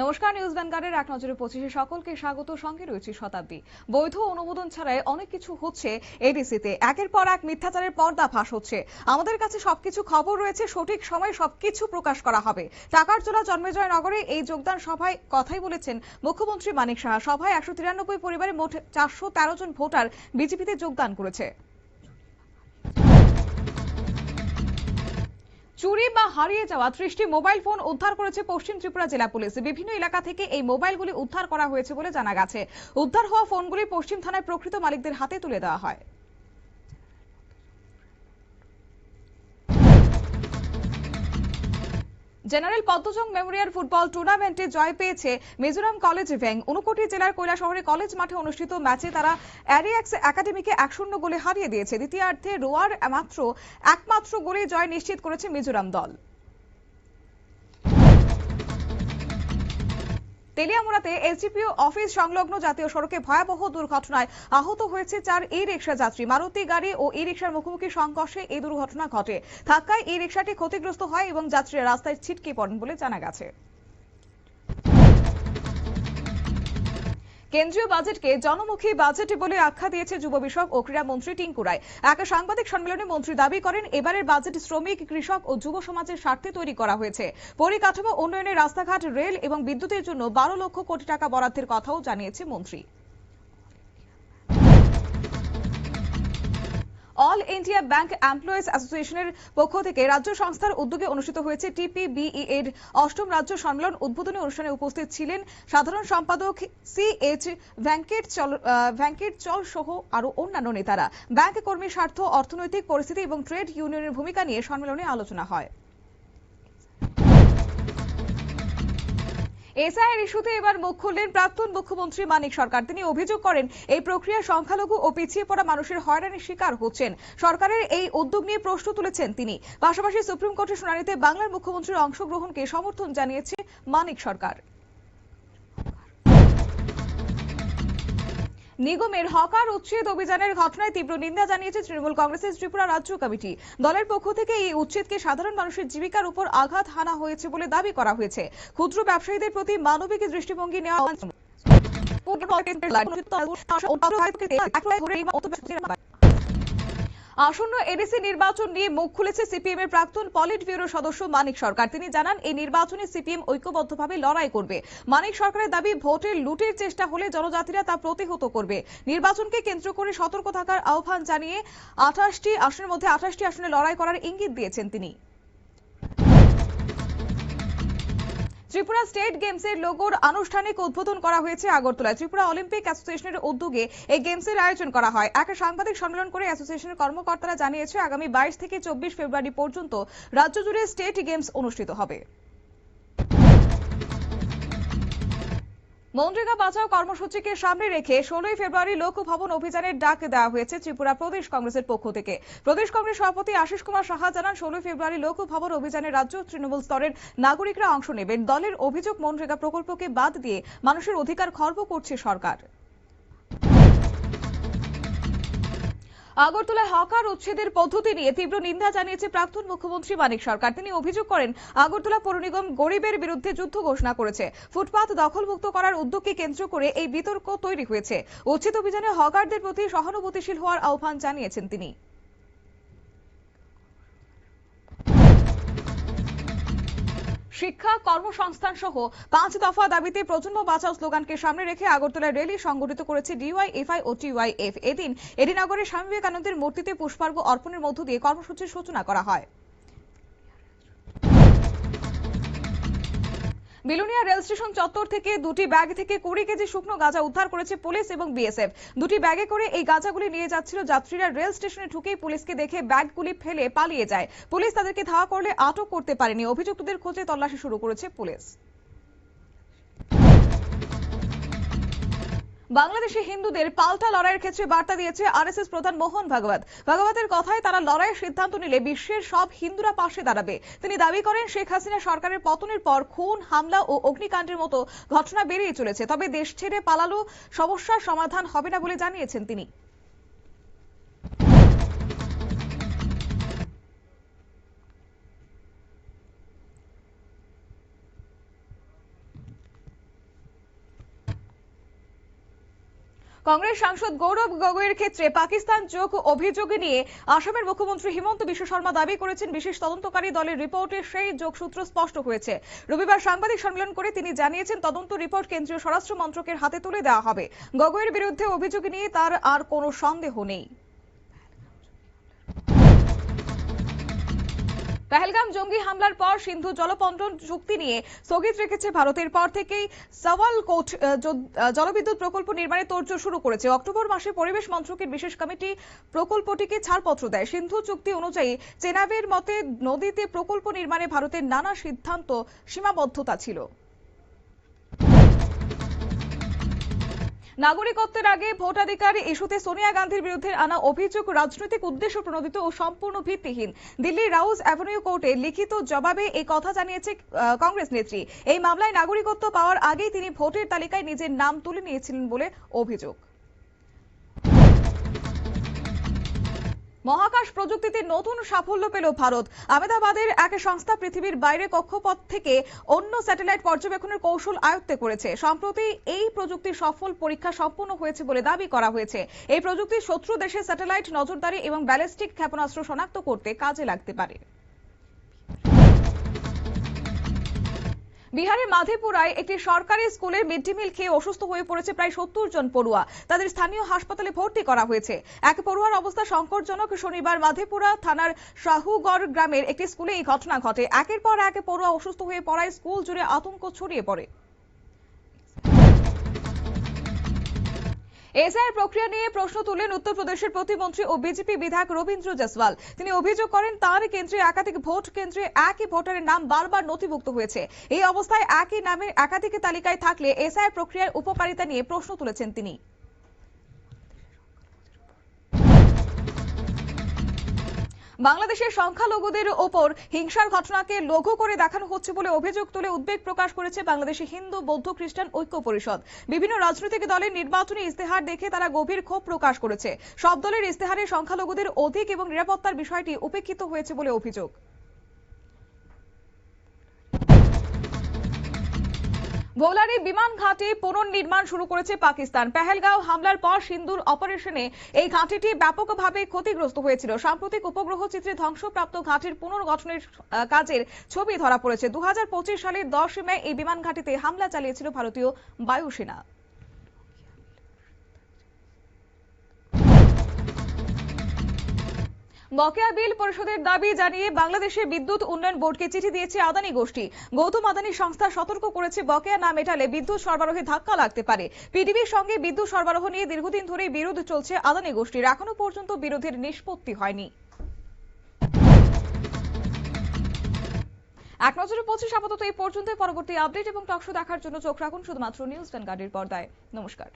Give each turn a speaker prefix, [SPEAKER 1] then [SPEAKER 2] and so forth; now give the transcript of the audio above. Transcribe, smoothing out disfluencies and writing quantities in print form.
[SPEAKER 1] নমস্কার, নিউজ ভ্যানগার্ডের এক নজরে 25 সকলকে স্বাগত। সঙ্গে রয়েছে শতাব্দী। বৈধ অনুমোদন ছাড়াই অনেক কিছু হচ্ছে এডিসিতে। একের পর এক মিথ্যাচারের পর্দা ফাঁস হচ্ছে। আমাদের কাছে সবকিছু খবর রয়েছে, সঠিক সময়ে সবকিছু প্রকাশ করা হবে। টাকারজোড়া জন্মেজয় নগরে এই যোগদান সভায় কথাই বলেছেন মুখ্যমন্ত্রী মানিক সাহা। সভায় 193 পরিবারে মোট 413 জন ভোটার বিজেপিতে যোগদান করেছে। চুরি বা হারিয়ে যাওয়া 30টি মোবাইল ফোন উদ্ধার করেছে পশ্চিম ত্রিপুরা জেলা পুলিশ। বিভিন্ন এলাকা থেকে এই মোবাইলগুলি উদ্ধার করা হয়েছে বলে জানা গেছে। উদ্ধার হওয়া ফোনগুলি পশ্চিম থানায় প্রকৃত মালিকদের হাতে তুলে দেওয়া হয়। জেনারেল পদ্মজং মেমোরিয়াল ফুটবল টুর্নামেন্টে জয় পেয়েছে মিজোরাম কলেজ ভ্যাং। ঊনকোটি জেলার কৈলাসহরে কলেজ মাঠে অনুষ্ঠিত ম্যাচে তারা অ্যারিয়াক্স একাডেমিকে 1-0 গোলে হারিয়ে দিয়েছে। দ্বিতীয়ার্ধে রোয়ার একমাত্র গোলে জয় নিশ্চিত করেছে মিজোরাম দল। তেলিয়ামুড়াতে এসডিপিও অফিস সংলগ্ন জাতীয় সড়কে ভয়াবহ দুর্ঘটনায় আহত হয়েছে 4 ই রিকশা যাত্রী। মারুতি গাড়ি ও ই রিকশার মুখোমুখি সংঘর্ষে এই দুর্ঘটনা ঘটে। ধাক্কায় ই রিকশাটি ক্ষতিগ্রস্ত হয় এবং যাত্রীরা রাস্তায় ছিটকে পড়েন বলে জানা গেছে। কেন্দ্রীয় বাজেটকে জনমুখী বাজেট বলে আখ্যা দিয়েছে যুব বিষয়ক ও ক্রীড়া মন্ত্রী টিঙ্কু রায়। এক সাংবাদিক সম্মেলনে মন্ত্রী দাবি করেন, এবারের বাজেট শ্রমিক, কৃষক ও যুব সমাজের স্বার্থে তৈরি করা হয়েছে। পরিকাঠামো উন্নয়নে রাস্তাঘাট, রেল এবং বিদ্যুতের জন্য 12 লক্ষ কোটি টাকা বরাদ্দের কথাও জানিয়েছে মন্ত্রী। অল ইন্ডিয়া ব্যাংক এমপ্লয়িজ অ্যাসোসিয়েশনের পক্ষ থেকে রাজ্য সংস্থার উদ্যোগে অনুষ্ঠিত হয়েছে টিপিবিই এর 8ম রাজ্য সম্মেলন। উদ্বোধনী অনুষ্ঠানে উপস্থিত ছিলেন সাধারণ সম্পাদক CH ভেঙ্কট চল সহ আরো অন্যান্য নেতারা। ব্যাংক কর্মীর স্বার্থ, অর্থনৈতিক পরিস্থিতি এবং ট্রেড ইউনিয়নের ভূমিকা নিয়ে সম্মেলনে আলোচনা হয়। এসআইআর ইস্যুতে এবার মুখ খুললেন প্রাক্তন মুখ্যমন্ত্রী মানিক সরকার। তিনি অভিযোগ করেন, এই প্রক্রিয়া সংখ্যালঘু ও পিছিয়ে পড়া মানুষের হয়রানির শিকার হচ্ছেন। সরকারের এই উদ্যোগ নিয়ে প্রশ্ন তুলেছেন তিনি। পাশাপাশি সুপ্রিম কোর্টের শুনানিতে বাংলার মুখ্যমন্ত্রীর অংশগ্রহণকে সমর্থন জানিয়েছে মানিক সরকার। নিগমের হকার উচ্ছেদ অভিযানের ঘটনায় তীব্র নিন্দা জানিয়েছে তৃণমূল কংগ্রেসের ত্রিপুরা রাজ্য কমিটি। দলের পক্ষ থেকে এই উচ্ছেদকে সাধারণ মানুষের জীবিকার উপর আঘাত হানা হয়েছে বলে দাবি করা হয়েছে। ক্ষুদ্র ব্যবসায়ীদের প্রতি মানবিক দৃষ্টিভঙ্গি নেওয়া আসন্ন এডিসি নির্বাচন নিয়ে মুখ খুলেছে সিপিএম এর প্রাক্তন পলিট ব্যুরো সদস্য মানিক সরকার। তিনি জানান, এই নির্বাচনে সিপিএম ঐক্যবদ্ধভাবে লড়াই করবে। মানিক সরকারের দাবি, ভোটের লুটের চেষ্টা হলে জনজাতিরা তা প্রতিহত করবে। নির্বাচনকে কেন্দ্র করে সতর্ক থাকার আহ্বান জানিয়ে 28টি আসনের মধ্যে 28টি আসনে লড়াই করার ইঙ্গিত দিয়েছেন তিনি। ত্রিপুরা স্টেট গেমসের লোগোর আনুষ্ঠানিক উদ্বোধন করা হয়েছে আগরতলায়। ত্রিপুরা অলিম্পিক অ্যাসোসিয়েশনের উদ্যোগে এই গেমসের আয়োজন করা হয়। এক সাংবাদিক সম্মেলন করে অ্যাসোসিয়েশনের কর্মকর্তারা জানিয়েছে, আগামী 22 থেকে 24 ফেব্রুয়ারি পর্যন্ত রাজ্য জুড়ে স্টেট গেমস অনুষ্ঠিত হবে। মনরেগা বাঁচাও কর্মসূচিকে সামনে রেখে 16 ফেব্রুয়ারি লোকভবন অভিযানের ডাক দেওয়া হয়েছে ত্রিপুরা প্রদেশ কংগ্রেসের পক্ষ থেকে। প্রদেশ কংগ্রেস সভাপতি আশিস কুমার সাহা জানান, 16 ফেব্রুয়ারি লোকভবন অভিযানে রাজ্য তৃণমূল স্তরের নাগরিকরা অংশ নেবেন। দলের অভিযোগ, মনরেগা প্রকল্পকে বাদ দিয়ে মানুষের অধিকার খর্ব করছে সরকার। আগরতলায় হকার উচ্ছেদের পদ্ধতি নিয়ে তীব্র নিন্দা জানিয়েছে প্রাক্তন মুখ্যমন্ত্রী মানিক সরকার। তিনি অভিযোগ করেন, আগরতলা পৌর নিগম গরিবের বিরুদ্ধে যুদ্ধ ঘোষণা করেছে। ফুটপাত দখলমুক্ত করার উদ্যোগকে কেন্দ্র করে এই বিতর্ক তৈরি হয়েছে। উচ্ছেদ অভিযানে হকারদের প্রতি সহানুভূতিশীল হওয়ার আহ্বান জানিয়েছেন তিনি। শিক্ষা, কর্মসংস্থান সহ 5 দফা দাবিতে প্রজন্ম বাঁচাও স্লোগানকে সামনে রেখে আগরতলায় র্যালি সংগঠিত করেছে ডিওয়াইএফআই ও টিওয়াইএফ। এদিন এডিনগরে স্বামী বিবেকানন্দের মূর্তিতে পুষ্পার্ঘ্য অর্পণের মধ্য দিয়ে কর্মসূচির সূচনা করা হয়। বিলুনিয়া রেল স্টেশন চত্বর থেকে 2টি ব্যাগ থেকে 20 কেজি শুকনো গাঁজা উদ্ধার করেছে পুলিশ এবং বিএসএফ। 2টি ব্যাগে করে এই গাঁজাগুলি নিয়ে যাচ্ছিল যাত্রীরা। রেল স্টেশনে ঢুকেই পুলিশকে দেখে ব্যাগগুলি ফেলে পালিয়ে যায়। পুলিশ তাদেরকে ধাওয়া করলে আটক করতে পারেনি। অভিযুক্তদের খোঁজে তল্লাশি শুরু করেছে পুলিশ। বাংলাদেশে হিন্দুদের পাল্টা লড়াইয়ের ক্ষেত্রে বার্তা দিয়েছে আরএসএস প্রধান মোহন ভাগবত। ভাগবতের কথায়, তারা লড়াইয়ের সিদ্ধান্ত নিলে বিশ্বের সব হিন্দুরা পাশে দাঁড়াবে। তিনি দাবি করেন, শেখ হাসিনা সরকারের পতনের পর খুন, হামলা ও অগ্নিকাণ্ডের মতো ঘটনা বেড়েই চলেছে। তবে দেশ ছেড়ে পালালো সমস্যার সমাধান হবে না বলে জানিয়েছেন তিনি। কংগ্রেস সাংসদ গৌরব গগৈয়ের ক্ষেত্রে পাকিস্তান যোগ অভিযোগ নিয়ে আসামের মুখ্যমন্ত্রী হিমন্ত বিশ্ব শর্মা দাবি করেছেন, বিশেষ তদন্তকারী দলের রিপোর্টে সেই যোগসূত্র স্পষ্ট হয়েছে। রবিবার সাংবাদিক সম্মেলন করে তিনি জানিয়েছেন, তদন্ত রিপোর্ট কেন্দ্রীয় স্বরাষ্ট্র মন্ত্রকের হাতে তুলে দেওয়া হবে। গগৈয়ের বিরুদ্ধে অভিযোগ নিয়ে তার আর কোনো সন্দেহ নেই। পহেলগাম জঙ্গি হামলার পর সিন্ধু জলবন্টন চুক্তি নিয়ে স্থগিত রেখেছে ভারতের। পর থেকেই সওয়ালকোট জলবিদ্যুৎ প্রকল্প নির্মাণে তোড়জোড় শুরু করেছে। অক্টোবর মাসে পরিবেশ মন্ত্রকের বিশেষ কমিটি প্রকল্পটিকে ছাড়পত্র দেয়। সিন্ধু চুক্তি অনুযায়ী চেনাবের মতে নদীতে প্রকল্প নির্মাণে ভারতের নানা সিদ্ধান্ত সীমাবদ্ধতা ছিল। নাগরিকত্বের আগে ভোটাধিকার ইস্যুতে সোনিয়া গান্ধীর বিরুদ্ধে আনা অভিযোগ রাজনৈতিক উদ্দেশ্য প্রণোদিত ও সম্পূর্ণ ভিত্তিহীন। দিল্লির রাউজ অ্যাভিনিউ কোর্টে লিখিত জবাবে এই কথা জানিয়েছে কংগ্রেস নেত্রী। এই মামলায় নাগরিকত্ব পাওয়ার আগেই তিনি ভোটের তালিকায় নিজের নাম তুলে নিয়েছিলেন বলে অভিযোগ। মহাকাশ প্রযুক্তিতে নতুন সাফল্য পেল ভারত। আহমেদাবাদের এক সংস্থা পৃথিবীর বাইরে কক্ষপথ থেকে অন্য স্যাটেলাইট পর্যবেক্ষণের কৌশল আয়ত্তে করেছে। সম্প্রতি এই প্রযুক্তির সফল পরীক্ষা সম্পন্ন হয়েছে বলে দাবি করা হয়েছে। এই প্রযুক্তি শত্রু দেশের স্যাটেলাইট নজরদারি এবং ব্যালিস্টিক ক্ষেপণাস্ত্র শনাক্ত করতে কাজে লাগতে পারে। বিহারের মাধেপুরায় একটি সরকারি স্কুলের মিড ডে মিল খেয়ে অসুস্থ হয়ে পড়েছে প্রায় 70 জন পড়ুয়া। তাদের স্থানীয় হাসপাতালে ভর্তি করা হয়েছে। এক পড়ুয়ার অবস্থা সংকটজনক। শনিবার মাধেপুরা থানার শাহুগড় গ্রামের একটি স্কুলে এই ঘটনা ঘটে। একের পর এক পড়ুয়া অসুস্থ হয়ে পড়ায় স্কুল জুড়ে আতঙ্ক ছড়িয়ে পড়ে। এসআইআর প্রক্রিয়া নিয়ে প্রশ্ন তুললেন উত্তরপ্রদেশের প্রতিমন্ত্রী ও বিজেপি বিধায়ক রবীন্দ্র জয়সওয়াল। তিনি অভিযোগ করেন, তার কেন্দ্রে একাধিক ভোট কেন্দ্রে একই ভোটারের নাম বারবার নথিভুক্ত হয়েছে। এই অবস্থায় একই নামের একাধিক তালিকায় থাকলে এসআইআর প্রক্রিয়ার উপকারিতা নিয়ে প্রশ্ন তুলেছেন তিনি। বাংলাদেশের সংখ্যালঘুদের ওপর হিংসার ঘটনাকে লঘু করে দেখানো হচ্ছে বলে অভিযোগ তুলে উদ্বেগ প্রকাশ করেছে বাংলাদেশি হিন্দু বৌদ্ধ খ্রিস্টান ঐক্য পরিষদ। বিভিন্ন রাজনৈতিক দলের নির্বাচনী ইস্তেহার দেখে তারা গভীর ক্ষোভ প্রকাশ করেছে। সব দলের ইস্তেহারে সংখ্যালঘুদের অধিক এবং নিরাপত্তার বিষয়টি উপেক্ষিত হয়েছে বলে অভিযোগ। ভোলারি বিমান ঘাঁটি পুনর্নির্মাণ শুরু করেছে পাকিস্তান। পেহেলগাঁও হামলার পর সিন্ধুর অপারেশনে এই ঘাঁটিটি ব্যাপকভাবে ক্ষতিগ্রস্ত হয়েছিল। সাম্প্রতিক উপগ্রহ চিত্রে ধ্বংসপ্রাপ্ত ঘাঁটির পুনর্গঠনের কাজের ছবি ধরা পড়েছে। 2025 সালের 10 মে এই বিমান ঘাঁটিতে হামলা চালিয়েছিল ভারতীয় বায়ুসেনা। বকেয়া বিল পরিশোধের দাবি জানিয়ে বাংলাদেশের বিদ্যুৎ উন্নয়ন বোর্ডকে চিঠি দিয়েছে আদানি গোষ্ঠী। গৌতম আদানি সংস্থা সতর্ক করেছে, বকেয়া না মেটালে বিদ্যুৎ সরবরাহে ধাক্কা লাগতে পারে। পিডিবির সঙ্গে বিদ্যুৎ সরবরাহ নিয়ে দীর্ঘদিন ধরে বিরোধ চলছে আদানি গোষ্ঠীর। এখনো পর্যন্ত বিরোধের নিষ্পত্তি হয়নি। এক নজরে 25 আপাতত এই পর্যন্ত। পরবর্তী আপডেট এবং টকশো দেখার জন্য চোখ রাখুন শুধুমাত্র নিউজ ভ্যানগার্ডের পর্দায়। নমস্কার।